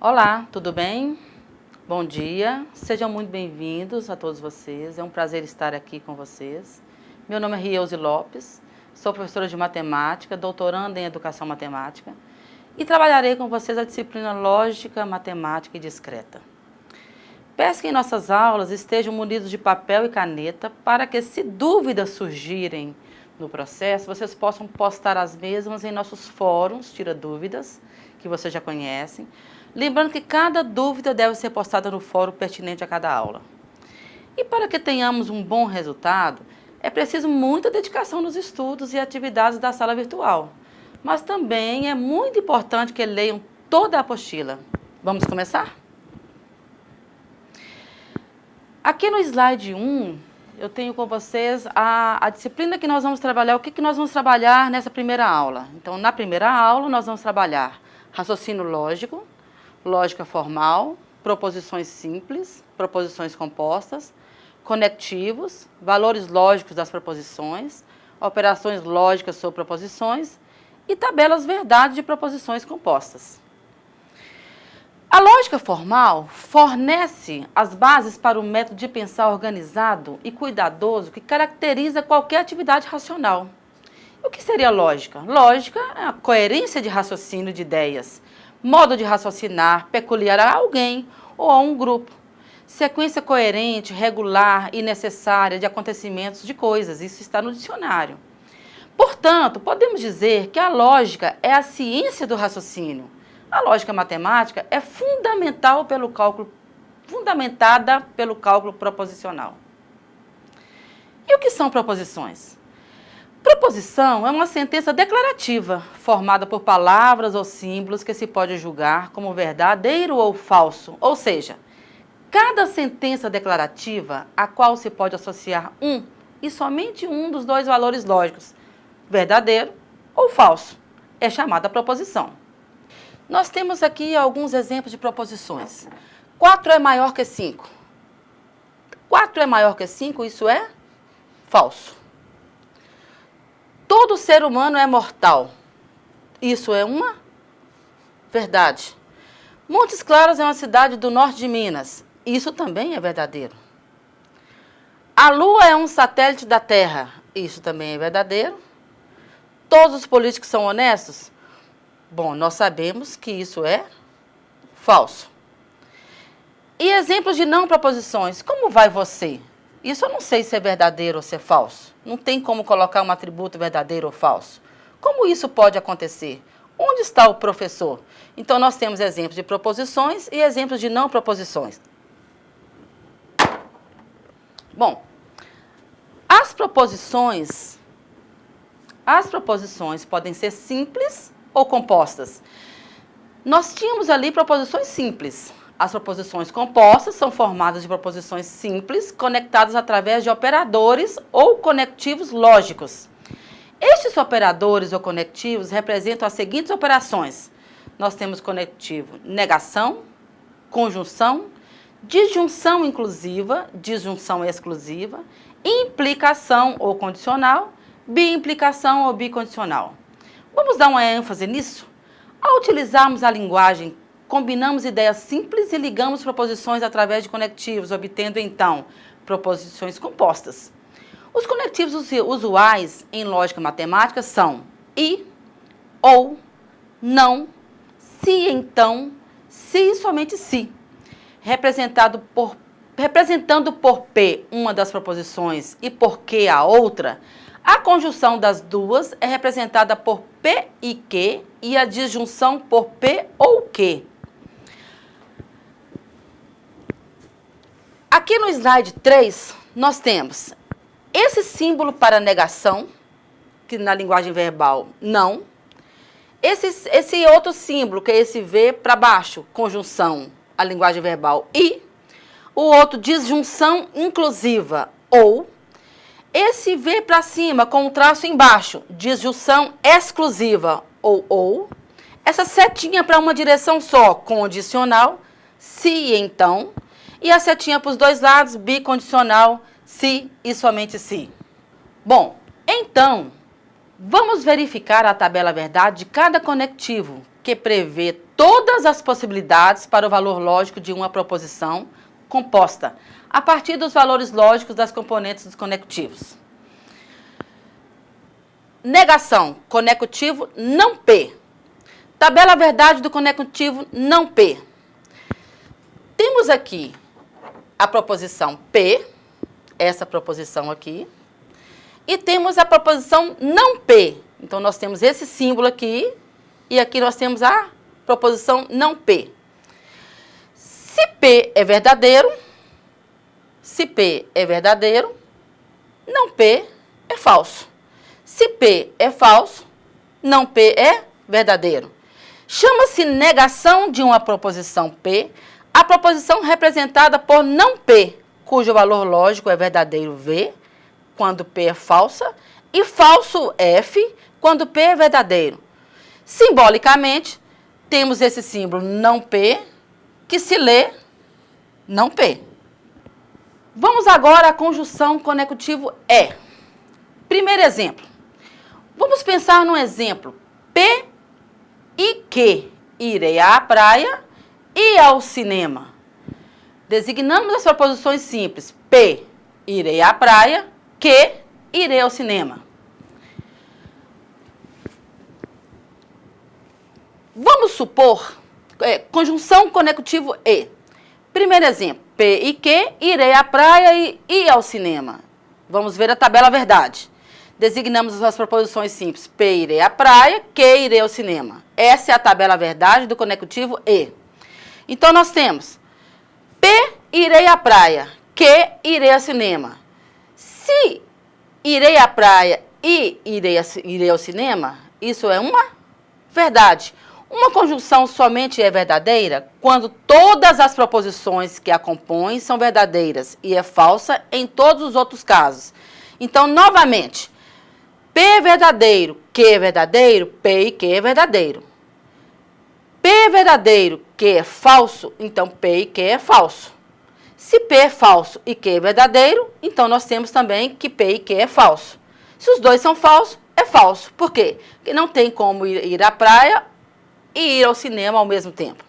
Olá, tudo bem? Bom dia, sejam muito bem-vindos a todos vocês, é um prazer estar aqui com vocês. Meu nome é Rieuze Lopes, sou professora de matemática, doutoranda em educação matemática e trabalharei com vocês a disciplina Lógica, Matemática e Discreta. Peço que em nossas aulas estejam munidos de papel e caneta para que, se dúvidas surgirem no processo, vocês possam postar as mesmas em nossos fóruns, Tira Dúvidas, que vocês já conhecem. Lembrando que cada dúvida deve ser postada no fórum pertinente a cada aula. E para que tenhamos um bom resultado, é preciso muita dedicação nos estudos e atividades da sala virtual. Mas também é muito importante que leiam toda a apostila. Vamos começar? Aqui no slide 1, eu tenho com vocês a disciplina que nós vamos trabalhar, o que nós vamos trabalhar nessa primeira aula. Então, na primeira aula, nós vamos trabalhar raciocínio lógico, lógica formal, proposições simples, proposições compostas, conectivos, valores lógicos das proposições, operações lógicas sobre proposições e tabelas verdade de proposições compostas. A lógica formal fornece as bases para o método de pensar organizado e cuidadoso que caracteriza qualquer atividade racional. O que seria lógica? Lógica é a coerência de raciocínio de ideias, modo de raciocinar peculiar a alguém ou a um grupo, sequência coerente, regular e necessária de acontecimentos de coisas, isso está no dicionário. Portanto, podemos dizer que a lógica é a ciência do raciocínio. A lógica matemática é fundamentada pelo cálculo proposicional. E o que são proposições? Proposição é uma sentença declarativa, formada por palavras ou símbolos que se pode julgar como verdadeiro ou falso. Ou seja, cada sentença declarativa a qual se pode associar um e somente um dos dois valores lógicos, verdadeiro ou falso, é chamada proposição. Nós temos aqui alguns exemplos de proposições. 4 é maior que 5. 4 é maior que 5, isso é falso. Todo ser humano é mortal. Isso é uma verdade. Montes Claros é uma cidade do norte de Minas. Isso também é verdadeiro. A Lua é um satélite da Terra. Isso também é verdadeiro. Todos os políticos são honestos? Bom, nós sabemos que isso é falso. E exemplos de não proposições. Como vai você? Isso eu não sei se é verdadeiro ou se é falso. Não tem como colocar um atributo verdadeiro ou falso. Como isso pode acontecer? Onde está o professor? Então, nós temos exemplos de proposições e exemplos de não proposições. Bom, as proposições podem ser simples ou compostas. Nós tínhamos ali proposições simples. As proposições compostas são formadas de proposições simples, conectadas através de operadores ou conectivos lógicos. Estes operadores ou conectivos representam as seguintes operações. Nós temos conectivo negação, conjunção, disjunção inclusiva, disjunção exclusiva, implicação ou condicional, biimplicação ou bicondicional. Vamos dar uma ênfase nisso? Ao utilizarmos a linguagem, combinamos ideias simples e ligamos proposições através de conectivos, obtendo, então, proposições compostas. Os conectivos usuais em lógica matemática são e, ou, não, se, então, se e somente se. Representando por P uma das proposições e por Q a outra, a conjunção das duas é representada por P e Q e a disjunção por P ou Q. Aqui no slide 3, nós temos esse símbolo para negação, que na linguagem verbal, não. Esse outro símbolo, que é esse V para baixo, conjunção, a linguagem verbal, e. O outro, disjunção inclusiva, ou. Esse V para cima, com um traço embaixo, disjunção exclusiva, ou. Essa setinha para uma direção só, condicional, se, então. E a setinha para os dois lados, bicondicional, se e somente se. Bom, então, vamos verificar a tabela verdade de cada conectivo, que prevê todas as possibilidades para o valor lógico de uma proposição composta, a partir dos valores lógicos das componentes dos conectivos. Negação, conectivo não P. Tabela verdade do conectivo não P. Temos aqui a proposição P, essa proposição aqui, e temos a proposição não P. Então, nós temos esse símbolo aqui, e aqui nós temos a proposição não P. Se P é verdadeiro, não P é falso. Se P é falso, não P é verdadeiro. Chama-se negação de uma proposição P, a proposição representada por não P, cujo valor lógico é verdadeiro V, quando P é falsa, e falso F, quando P é verdadeiro. Simbolicamente, temos esse símbolo não P, que se lê não P. Vamos agora à conjunção conectivo E. Primeiro exemplo. Vamos pensar num exemplo. P e Q. Irei à praia e ao cinema. Designamos as proposições simples. P, irei à praia. Q, irei ao cinema. Vamos supor, conjunção conectivo E. Primeiro exemplo, P e Q, irei à praia e ao cinema. Vamos ver a tabela verdade. Designamos as proposições simples. P, irei à praia, Q, irei ao cinema. Essa é a tabela verdade do conectivo E. Então, nós temos P, irei à praia, Q, irei ao cinema. Se irei à praia e irei ao cinema, isso é uma verdade. Uma conjunção somente é verdadeira quando todas as proposições que a compõem são verdadeiras e é falsa em todos os outros casos. Então, novamente, P é verdadeiro, Q é verdadeiro, P e Q é verdadeiro. P é verdadeiro, Q é falso, então P e Q é falso. Se P é falso e Q é verdadeiro, então nós temos também que P e Q é falso. Se os dois são falsos, é falso. Por quê? Porque não tem como ir à praia e ir ao cinema ao mesmo tempo.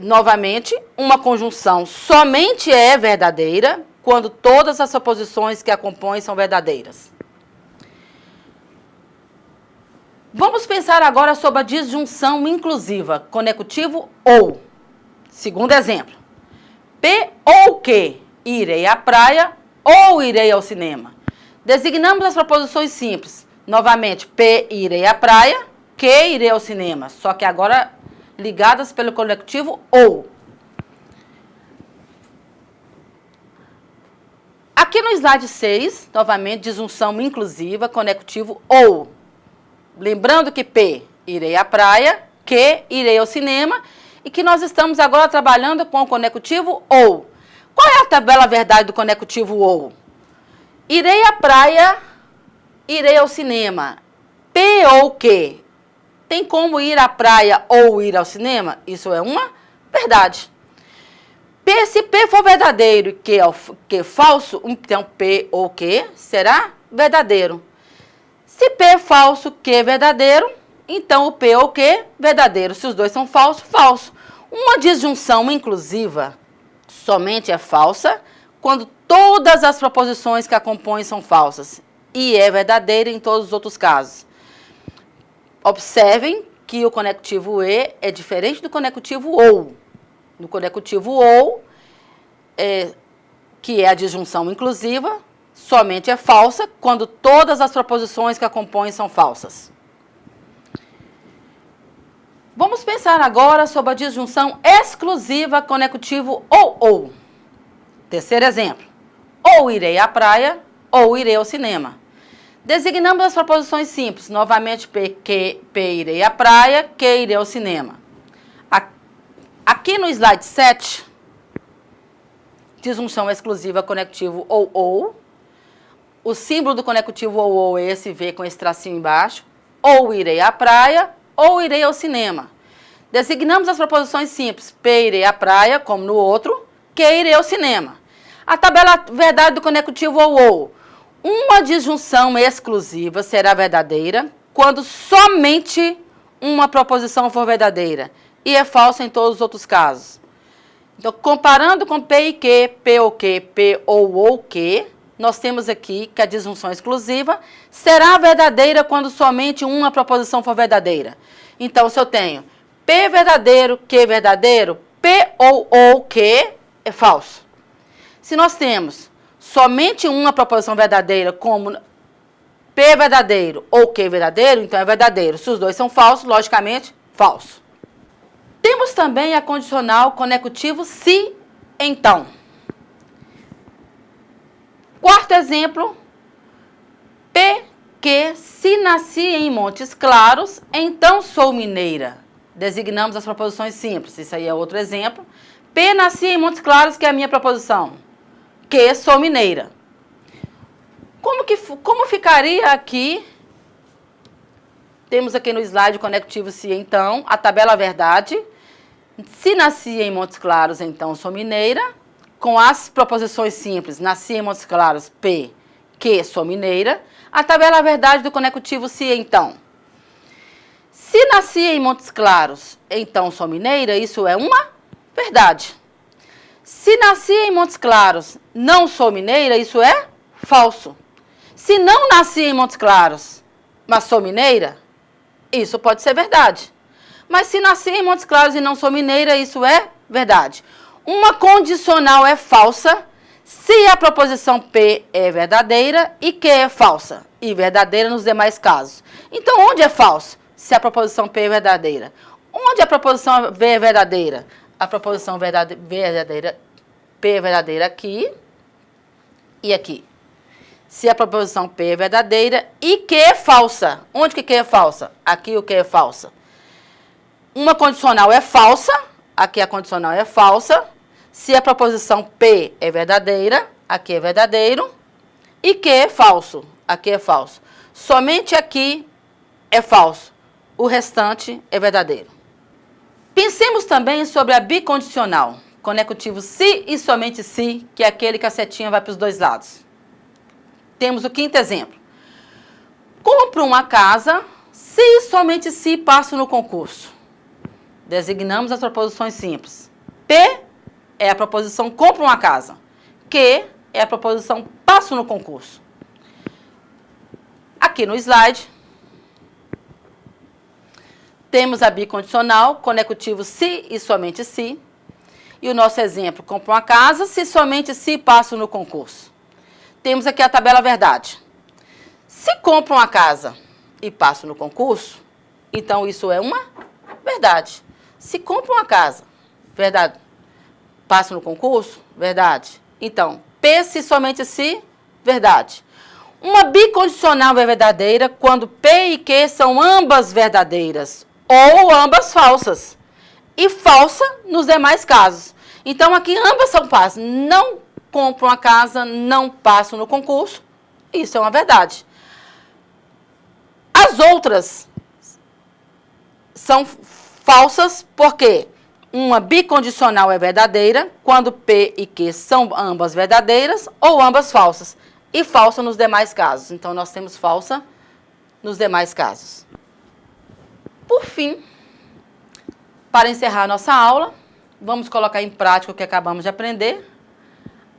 Novamente, uma conjunção somente é verdadeira quando todas as suposições que a compõem são verdadeiras. Vamos pensar agora sobre a disjunção inclusiva, conectivo ou. Segundo exemplo. P ou Q, irei à praia ou irei ao cinema. Designamos as proposições simples. Novamente, P, irei à praia, Q, irei ao cinema. Só que agora ligadas pelo conectivo ou. Aqui no slide 6, novamente, disjunção inclusiva, conectivo ou. Lembrando que P, irei à praia, Q, irei ao cinema, e que nós estamos agora trabalhando com o conectivo ou. Qual é a tabela verdade do conectivo ou? Irei à praia, irei ao cinema. P ou Q. Tem como ir à praia ou ir ao cinema? Isso é uma verdade. P, se P for verdadeiro e Q falso, então P ou Q será verdadeiro. Se P é falso, Q é verdadeiro, então o P ou Q verdadeiro. Se os dois são falsos, falso. Uma disjunção inclusiva somente é falsa quando todas as proposições que a compõem são falsas e é verdadeira em todos os outros casos. Observem que o conectivo E é diferente do conectivo OU. No conectivo OU, que é a disjunção inclusiva, somente é falsa quando todas as proposições que a compõem são falsas. Vamos pensar agora sobre a disjunção exclusiva conectivo ou. Terceiro exemplo. Ou irei à praia ou irei ao cinema. Designamos as proposições simples. Novamente, P, irei à praia, Q, irei ao cinema. Aqui no slide 7, disjunção exclusiva conectivo ou. O símbolo do conectivo ou é esse V com esse tracinho embaixo. Ou irei à praia ou irei ao cinema. Designamos as proposições simples. P, irei à praia, como no outro. Q, irei ao cinema. A tabela verdade do conectivo ou. Uma disjunção exclusiva será verdadeira quando somente uma proposição for verdadeira e é falsa em todos os outros casos. Então, comparando com P e Q, P ou Q, P ou Q, nós temos aqui que a disjunção exclusiva será verdadeira quando somente uma proposição for verdadeira. Então, se eu tenho P verdadeiro, Q verdadeiro, P ou Q é falso. Se nós temos somente uma proposição verdadeira, como P verdadeiro ou Q verdadeiro, então é verdadeiro. Se os dois são falsos, logicamente, falso. Temos também a condicional conecutivo se, então. Quarto exemplo, P, que se nasci em Montes Claros, então sou mineira. Designamos as proposições simples, isso aí é outro exemplo. P, nasci em Montes Claros, que é a minha proposição. Que sou mineira. Como ficaria aqui? Temos aqui no slide o conectivo se, então, a tabela verdade. Se nasci em Montes Claros, então sou mineira. Com as proposições simples, nasci em Montes Claros, P, que sou mineira. A tabela verdade do conectivo se, então. Se nasci em Montes Claros, então sou mineira, isso é uma verdade. Se nasci em Montes Claros, não sou mineira, isso é falso. Se não nasci em Montes Claros, mas sou mineira, isso pode ser verdade. Mas se nasci em Montes Claros e não sou mineira, isso é verdade. Uma condicional é falsa se a proposição P é verdadeira e Q é falsa. E verdadeira nos demais casos. Então, onde é falso? Se a proposição P é verdadeira. Onde a proposição V é verdadeira? A proposição V é verdadeira, P é verdadeira aqui e aqui. Se a proposição P é verdadeira e Q é falsa. Onde que Q é falsa? Aqui o Q é falsa. Uma condicional é falsa, aqui a condicional é falsa. Se a proposição P é verdadeira, aqui é verdadeiro. E Q é falso, aqui é falso. Somente aqui é falso. O restante é verdadeiro. Pensemos também sobre a bicondicional. Conectivo se e somente se, que é aquele que a setinha vai para os dois lados. Temos o quinto exemplo. Compro uma casa se e somente se passo no concurso. Designamos as proposições simples. P é a proposição compro uma casa. Q é a proposição passo no concurso. Aqui no slide, temos a bicondicional, conectivo se e somente se. E o nosso exemplo, compro uma casa se somente se passo no concurso. Temos aqui a tabela verdade. Se compro uma casa e passo no concurso, então isso é uma verdade. Se compro uma casa, verdade, passo no concurso, verdade. Então, P se somente se, verdade. Uma bicondicional é verdadeira quando P e Q são ambas verdadeiras ou ambas falsas. E falsa nos demais casos. Então, aqui ambas são falsas. Não compro uma casa, não passo no concurso. Isso é uma verdade. As outras são falsas porque uma bicondicional é verdadeira quando P e Q são ambas verdadeiras ou ambas falsas. E falsa nos demais casos. Então, nós temos falsa nos demais casos. Por fim, para encerrar nossa aula, vamos colocar em prática o que acabamos de aprender.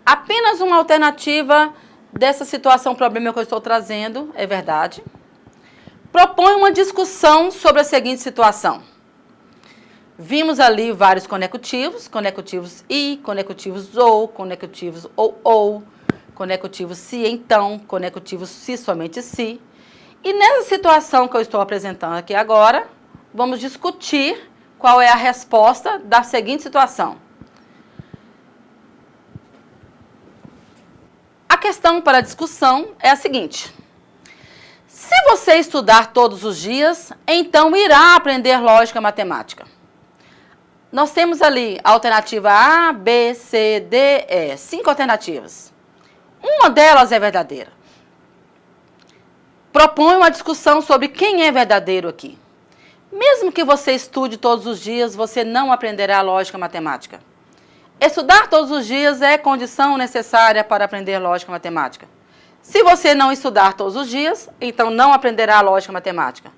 Apenas uma alternativa dessa situação, problema que eu estou trazendo, é verdade. Propõe uma discussão sobre a seguinte situação. Vimos ali vários conectivos, conectivos e, conectivos ou, conectivos se então, conectivos se somente se. E nessa situação que eu estou apresentando aqui agora, vamos discutir qual é a resposta da seguinte situação. A questão para discussão é a seguinte. Se você estudar todos os dias, então irá aprender lógica matemática. Nós temos ali a alternativa A, B, C, D, E. 5 alternativas. Uma delas é verdadeira. Propõe uma discussão sobre quem é verdadeiro aqui. Mesmo que você estude todos os dias, você não aprenderá lógica matemática. Estudar todos os dias é condição necessária para aprender lógica matemática. Se você não estudar todos os dias, então não aprenderá lógica matemática.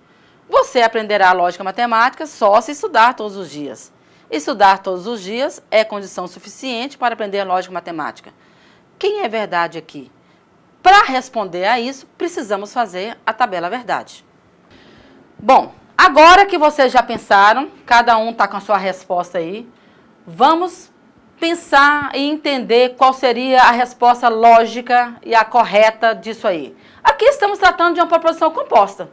Você aprenderá a lógica matemática só se estudar todos os dias. Estudar todos os dias é condição suficiente para aprender lógica matemática. Quem é verdade aqui? Para responder a isso, precisamos fazer a tabela verdade. Bom, agora que vocês já pensaram, cada um está com a sua resposta aí, vamos pensar e entender qual seria a resposta lógica e a correta disso aí. Aqui estamos tratando de uma proposição composta.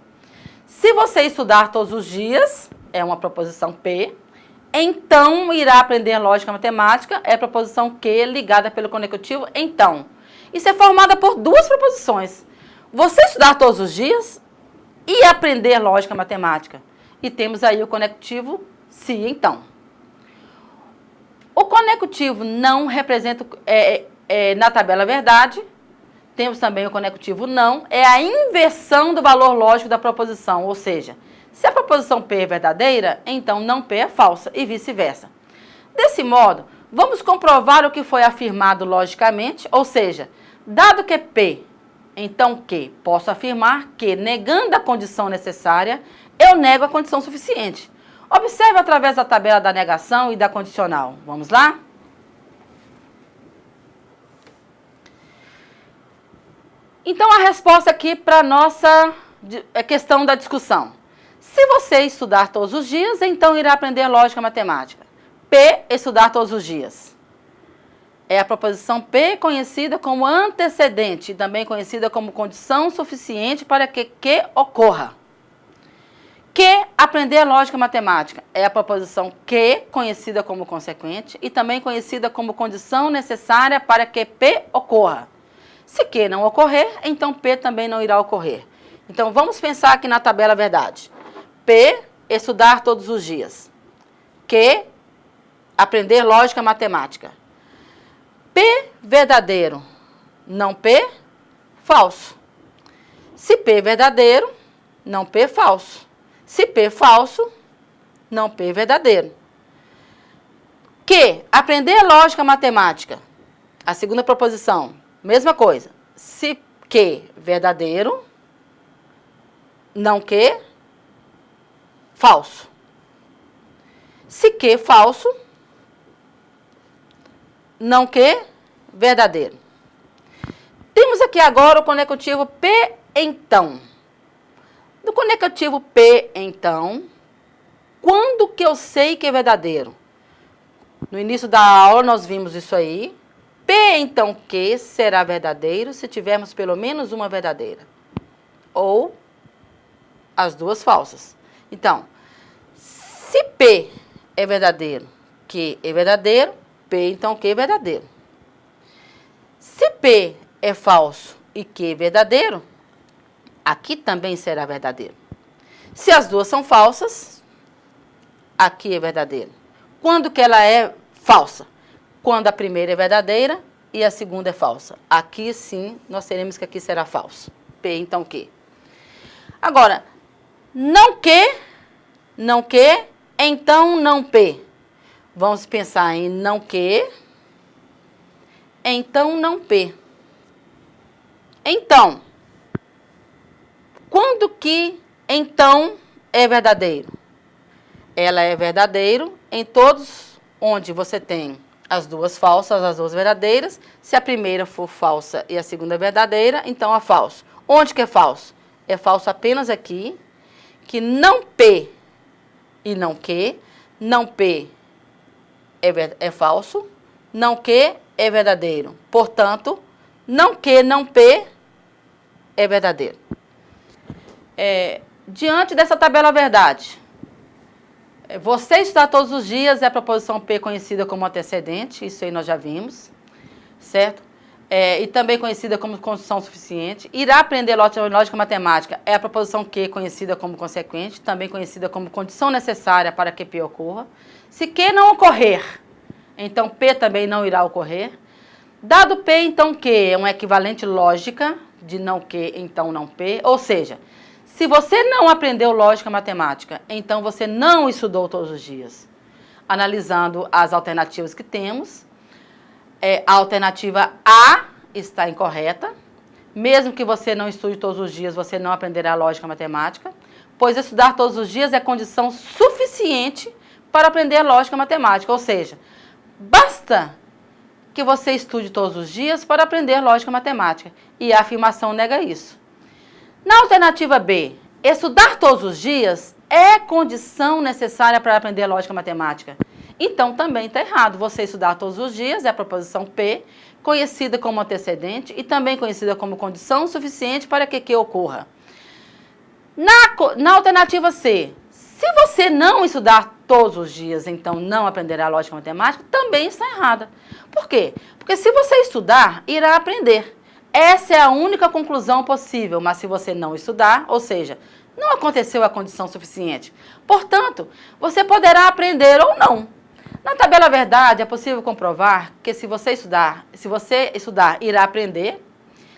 Se você estudar todos os dias, é uma proposição P, então irá aprender lógica matemática, é a proposição Q ligada pelo conectivo então. Isso é formada por duas proposições. Você estudar todos os dias e aprender lógica matemática. E temos aí o conectivo se então. O conectivo não representa, na tabela verdade, temos também o conectivo não, é a inversão do valor lógico da proposição, ou seja, se a proposição P é verdadeira, então não P é falsa e vice-versa. Desse modo, vamos comprovar o que foi afirmado logicamente, ou seja, dado que P, então Q, posso afirmar que, negando a condição necessária, eu nego a condição suficiente. Observe através da tabela da negação e da condicional. Vamos lá? Então, a resposta aqui para a nossa questão da discussão. Se você estudar todos os dias, então irá aprender lógica matemática. P, estudar todos os dias. É a proposição P conhecida como antecedente, também conhecida como condição suficiente para que Q ocorra. Q, aprender lógica matemática, é a proposição Q, conhecida como consequente, e também conhecida como condição necessária para que P ocorra. Se Q não ocorrer, então P também não irá ocorrer. Então, vamos pensar aqui na tabela verdade. P, estudar todos os dias. Q, aprender lógica matemática. P, verdadeiro. Não P, falso. Se P verdadeiro, não P falso. Se P falso, não P verdadeiro. Q, aprender lógica matemática. A segunda proposição, mesma coisa. Se Q verdadeiro, não Q falso. Se Q falso, não Q verdadeiro. Temos aqui agora o conectivo P então. No conectivo P então, quando que eu sei que é verdadeiro? No início da aula nós vimos isso aí. P então Q será verdadeiro se tivermos pelo menos uma verdadeira. Ou as duas falsas. Então, se P é verdadeiro, Q é verdadeiro, P então Q é verdadeiro. Se P é falso e Q é verdadeiro, aqui também será verdadeiro. Se as duas são falsas, aqui é verdadeiro. Quando que ela é falsa? Quando a primeira é verdadeira e a segunda é falsa. Aqui sim, nós teremos que aqui será falso. P então Q. Agora, não Q, então não P. Vamos pensar em não Q, então não P. Então, quando que então é verdadeiro? Ela é verdadeiro em todos onde você tem as duas falsas, as duas verdadeiras. Se a primeira for falsa e a segunda verdadeira, então é falso. Onde que é falso? É falso apenas aqui, que não P e não Q, não P é falso, não Q é verdadeiro. Portanto, não Q, não P é verdadeiro. Diante dessa tabela verdade, você estudar todos os dias é a proposição P conhecida como antecedente, isso aí nós já vimos, certo? E também conhecida como condição suficiente. Irá aprender lógica matemática é a proposição Q conhecida como consequente, também conhecida como condição necessária para que P ocorra. Se Q não ocorrer, então P também não irá ocorrer. Dado P, então Q é um equivalente lógica de não Q, então não P, ou seja, se você não aprendeu lógica matemática, então você não estudou todos os dias. Analisando as alternativas que temos, a alternativa A está incorreta. Mesmo que você não estude todos os dias, você não aprenderá lógica matemática. pois estudar todos os dias é condição suficiente para aprender lógica matemática. Ou seja, basta que você estude todos os dias para aprender lógica matemática. E a afirmação nega isso. Na alternativa B, estudar todos os dias é condição necessária para aprender lógica matemática. Então, também está errado. Você estudar todos os dias é a proposição P, conhecida como antecedente e também conhecida como condição suficiente para que ocorra. Na alternativa C, se você não estudar todos os dias, então não aprenderá lógica matemática, também está errada. Por quê? Porque se você estudar, irá aprender. Essa é a única conclusão possível, mas se você não estudar, ou seja, não aconteceu a condição suficiente. Portanto, você poderá aprender ou não. Na tabela verdade, é possível comprovar que se você estudar, irá aprender.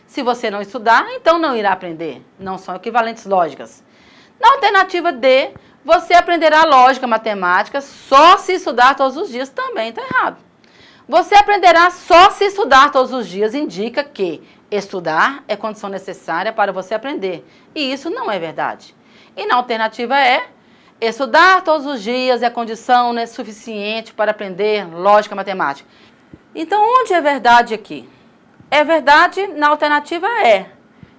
Se você não estudar, então não irá aprender. Não são equivalentes lógicas. Na alternativa D, você aprenderá lógica matemática só se estudar todos os dias, também está errado. Você aprenderá só se estudar todos os dias, indica que estudar é condição necessária para você aprender. E isso não é verdade. E na alternativa E, estudar todos os dias é condição suficiente para aprender lógica matemática. Então, onde é verdade aqui? É verdade na alternativa E.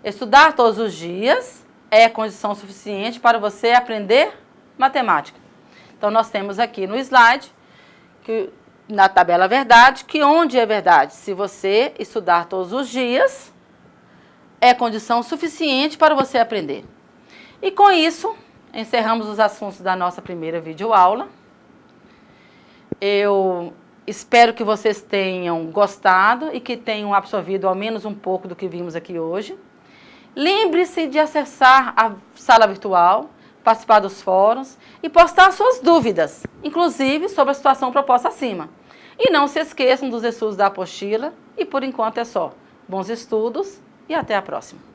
Estudar todos os dias é condição suficiente para você aprender matemática. Então, nós temos aqui no slide, na tabela verdade, que onde é verdade? Se você estudar todos os dias, é condição suficiente para você aprender. E com isso, encerramos os assuntos da nossa primeira videoaula. Eu espero que vocês tenham gostado e que tenham absorvido ao menos um pouco do que vimos aqui hoje. Lembre-se de acessar a sala virtual, participar dos fóruns e postar suas dúvidas, inclusive sobre a situação proposta acima. E não se esqueçam dos estudos da apostila e por enquanto é só. Bons estudos e até a próxima.